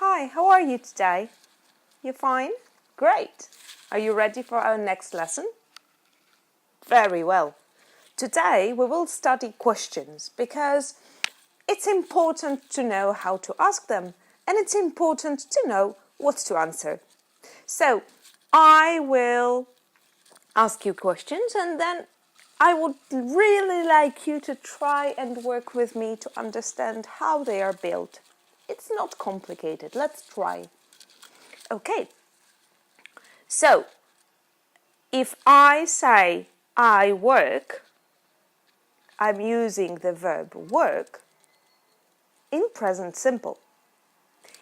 Hi, how are you today? You fine? Great. Are you ready for our next lesson? Very well. Today we will study questions because it's important to know how to ask them and it's important to know what to answer. So I will ask you questions and then I would really like you to try and work with me to understand how they are built. It's not complicated. Let's try. Okay. So, if I say I work, I'm using the verb work in present simple.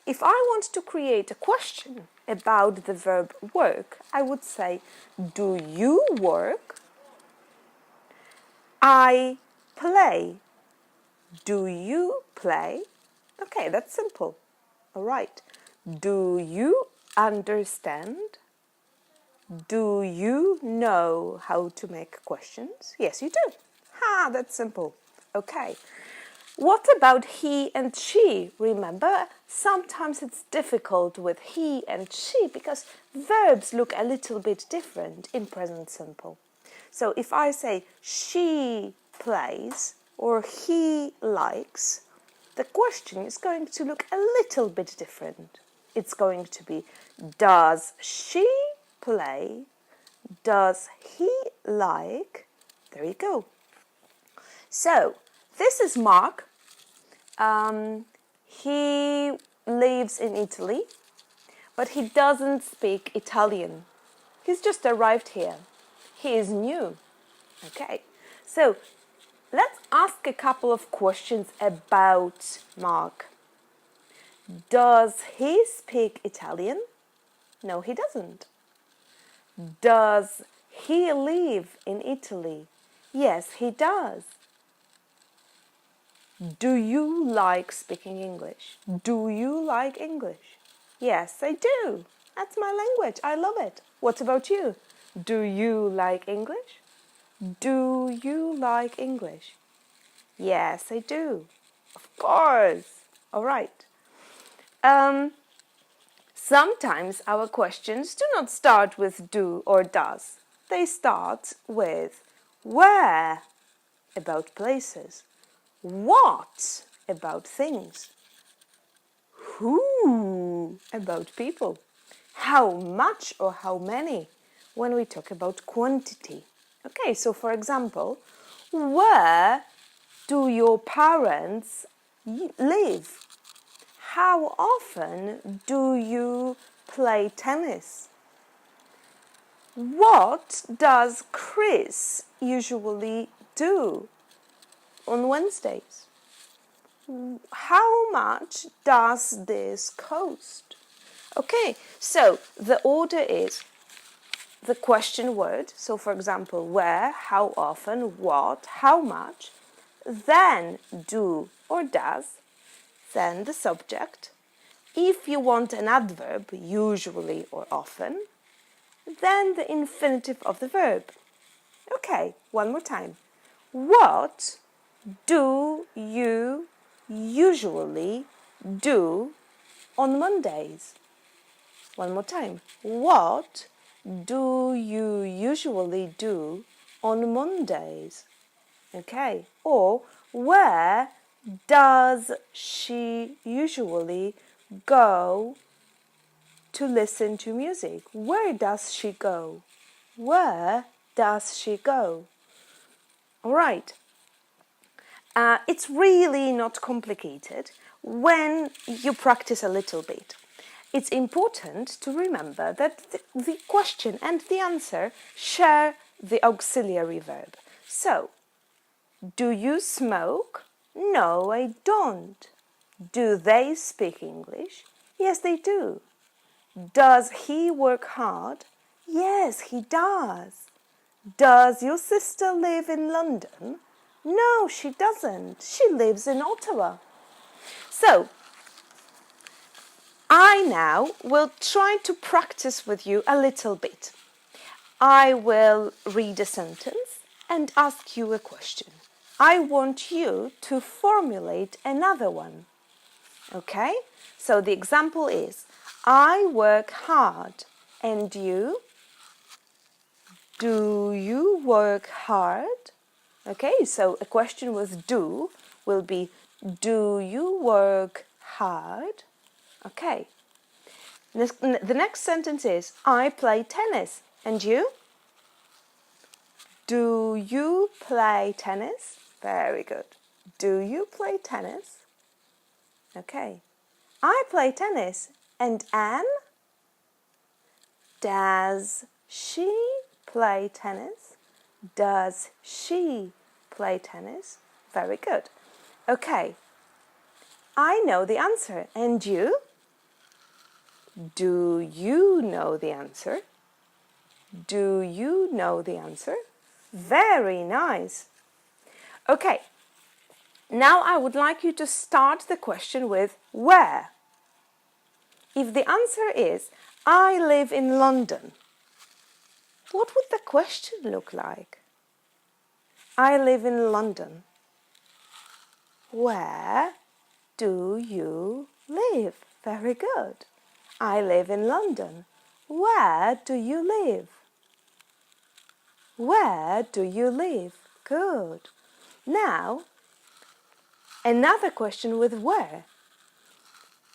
If I want to create a question about the verb work, I would say, do you work? I play. Do you play? Okay, that's simple. All right. Do you understand? Do you know how to make questions? Yes, you do. Ha, that's simple. Okay. What about he and she? Remember, sometimes it's difficult with he and she because verbs look a little bit different in present simple. So if I say she plays or he likes, the question is going to look a little bit different. It's going to be, does she play? Does he like? There you go. So, this is Mark. He lives in Italy, but he doesn't speak Italian. He's just arrived here. He is new. Okay, so let's ask a couple of questions about Mark. Does he speak Italian? No, he doesn't. Does he live in Italy? Yes, he does. Do you like speaking English? Do you like English? Yes, I do. That's my language. I love it. What about you? Do you like English? Do you like English? Yes, I do. Of course. All right. Sometimes our questions do not start with do or does. They start with where, about places, what, about things, who, about people, how much or how many, when we talk about quantity. Okay, so for example, where do your parents live? How often do you play tennis? What does Chris usually do on Wednesdays? How much does this cost? Okay, so the order is the question word. So for example, where, how often, what, how much, then do or does, then the subject. If you want an adverb, usually or often, then the infinitive of the verb. Okay, one more time. What do you usually do on Mondays? One more time. What do you usually do on Mondays? Okay, or where does she usually go to listen to music? Where does she go? Where does she go? All right. It's really not complicated when you practice a little bit. It's important to remember that the question and the answer share the auxiliary verb. So, do you smoke? No, I don't. Do they speak English? Yes, they do. Does he work hard? Yes, he does. Does your sister live in London? No, she doesn't. She lives in Ottawa. So, I now will try to practice with you a little bit. I will read a sentence and ask you a question. I want you to formulate another one. Okay? So the example is, I work hard. And you? Do you work hard? Okay, so a question with do will be, do you work hard? Okay. The next sentence is, I play tennis. And you? Do you play tennis? Very good. Do you play tennis? Okay. I play tennis. And Anne? Does she play tennis? Does she play tennis? Very good. Okay. I know the answer. And you? Do you know the answer? Do you know the answer? Very nice. Okay. Now I would like you to start the question with where. If the answer is, I live in London, what would the question look like? I live in London. Where do you live? Very good. I live in London. Where do you live? Where do you live? Good. Now, another question with where.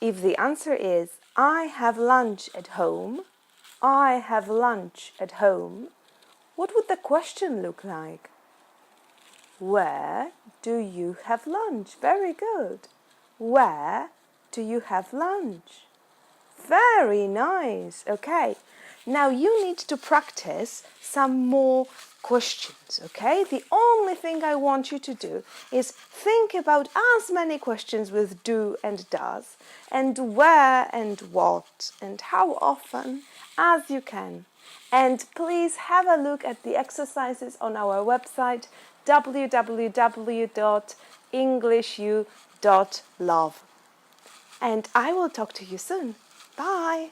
If the answer is, I have lunch at home, I have lunch at home, what would the question look like? Where do you have lunch? Very good. Where do you have lunch? Very nice. Okay. Now you need to practice some more questions, okay? The only thing I want you to do is think about as many questions with do and does, and where and what, and how often as you can. And please have a look at the exercises on our website www.englishu.love. And I will talk to you soon. Bye!